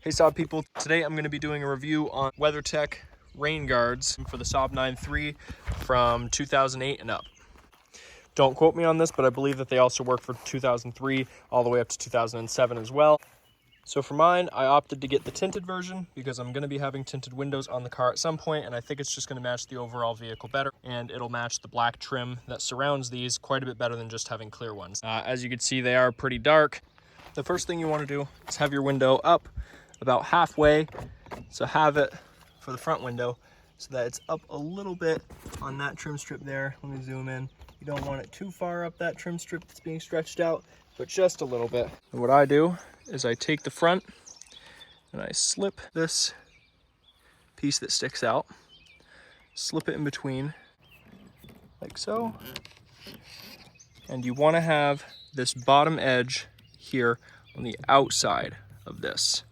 Hey Saab people, today I'm going to be doing a review on WeatherTech Rainguards for the Saab 9.3 from 2008 and up. Don't quote me on this, but I believe that they also work for 2003 all the way up to 2007 as well. So for mine, I opted to get the tinted version because I'm going to be having tinted windows on the car at some point, and I think it's just going to match the overall vehicle better, and it'll match the black trim that surrounds these quite a bit better than just having clear ones. As you can see, they are pretty dark. The first thing you want to do is have your window up about halfway. So have it for the front window so that it's up a little bit on that trim strip there. Let me zoom in. You don't want it too far up that trim strip that's being stretched out, but just a little bit. And what I do is I take the front and I slip this piece that sticks out, slip it in between like so. And you want to have this bottom edge here on the outside of this,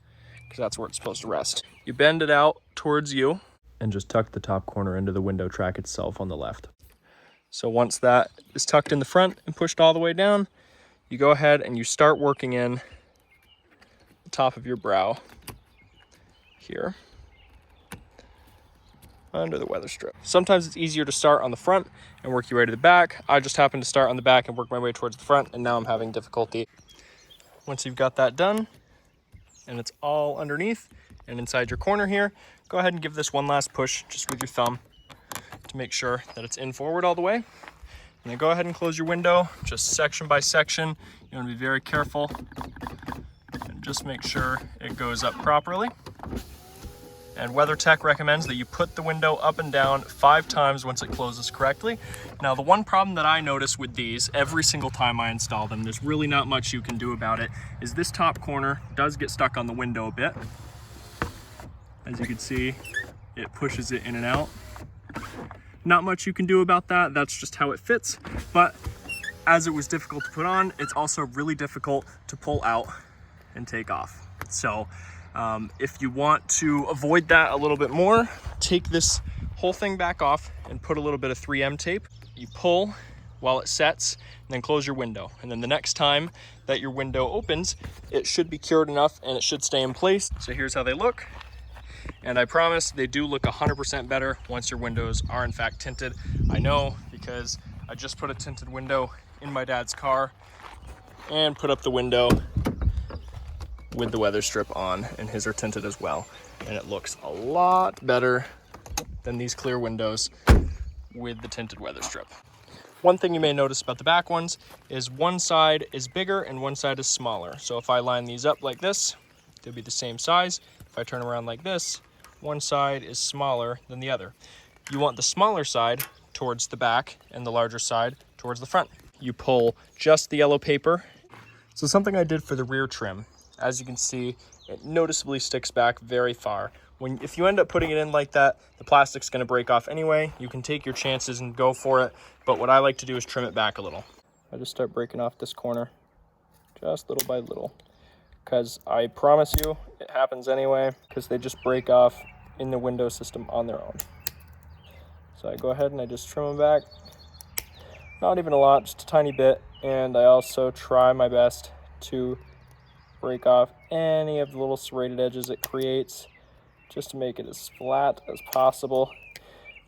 because that's where it's supposed to rest. You bend it out towards you and just tuck the top corner into the window track itself on the left. So once that is tucked in the front and pushed all the way down, you go ahead and you start working in the top of your brow here under the weather strip. Sometimes it's easier to start on the front and work your way to the back. I just happened to start on the back and work my way towards the front, and now I'm having difficulty. Once you've got that done, and it's all underneath and inside your corner here, go ahead and give this one last push just with your thumb to make sure that it's in forward all the way. And then go ahead and close your window just section by section. You want to be very careful and just make sure it goes up properly. And WeatherTech recommends that you put the window up and down 5 times once it closes correctly. Now, the one problem that I notice with these every single time I install them, there's really not much you can do about it, is this top corner does get stuck on the window a bit. As you can see, it pushes it in and out. Not much you can do about that, that's just how it fits. But as it was difficult to put on, it's also really difficult to pull out and take off. So if you want to avoid that a little bit more, take this whole thing back off and put a little bit of 3M tape. You pull while it sets, and then close your window. And then the next time that your window opens, it should be cured enough and it should stay in place. So here's how they look. And I promise they do look 100% better once your windows are in fact tinted. I know, because I just put a tinted window in my dad's car and put up the window with the weather strip on, and his are tinted as well. And it looks a lot better than these clear windows with the tinted weather strip. One thing you may notice about the back ones is one side is bigger and one side is smaller. So if I line these up like this, they'll be the same size. If I turn around like this, one side is smaller than the other. You want the smaller side towards the back and the larger side towards the front. You pull just the yellow paper. So something I did for the rear trim, as you can see, it noticeably sticks back very far. If you end up putting it in like that, the plastic's going to break off anyway. You can take your chances and go for it, but what I like to do is trim it back a little. I just start breaking off this corner, just little by little, because I promise you it happens anyway, because they just break off in the window system on their own. So I go ahead and I just trim them back, not even a lot, just a tiny bit, and I also try my best to break off any of the little serrated edges it creates, just to make it as flat as possible.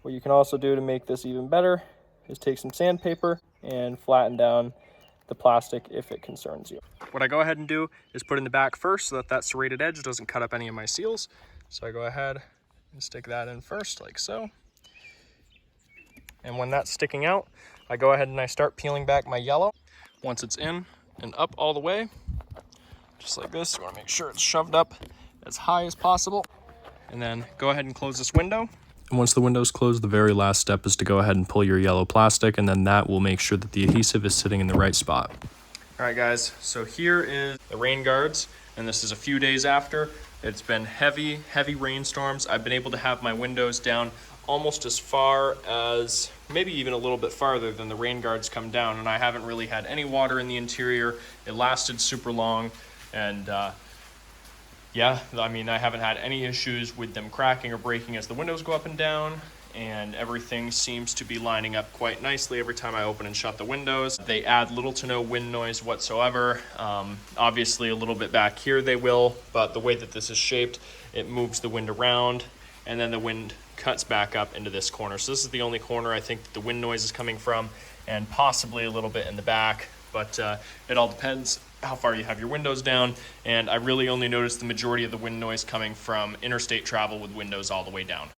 What you can also do to make this even better is take some sandpaper and flatten down the plastic if it concerns you. What I go ahead and do is put in the back first so that that serrated edge doesn't cut up any of my seals. So I go ahead and stick that in first, like so. And when that's sticking out, I go ahead and I start peeling back my yellow. Once it's in and up all the way, just like this, you want to make sure it's shoved up as high as possible. And then go ahead and close this window. And once the window's closed, the very last step is to go ahead and pull your yellow plastic, and then that will make sure that the adhesive is sitting in the right spot. All right, guys, so here is the rain guards, and this is a few days after. It's been heavy rainstorms. I've been able to have my windows down almost as far as, maybe even a little bit farther than the rain guards come down, and I haven't really had any water in the interior. It lasted super long, and yeah, I mean, I haven't had any issues with them cracking or breaking as the windows go up and down, and everything seems to be lining up quite nicely every time I open and shut the windows. They add little to no wind noise whatsoever. Obviously a little bit back here they will, but the way that this is shaped, it moves the wind around, and then the wind cuts back up into this corner. So this is the only corner I think that the wind noise is coming from, and possibly a little bit in the back, but it all depends how far you have your windows down. And I really only noticed the majority of the wind noise coming from interstate travel with windows all the way down.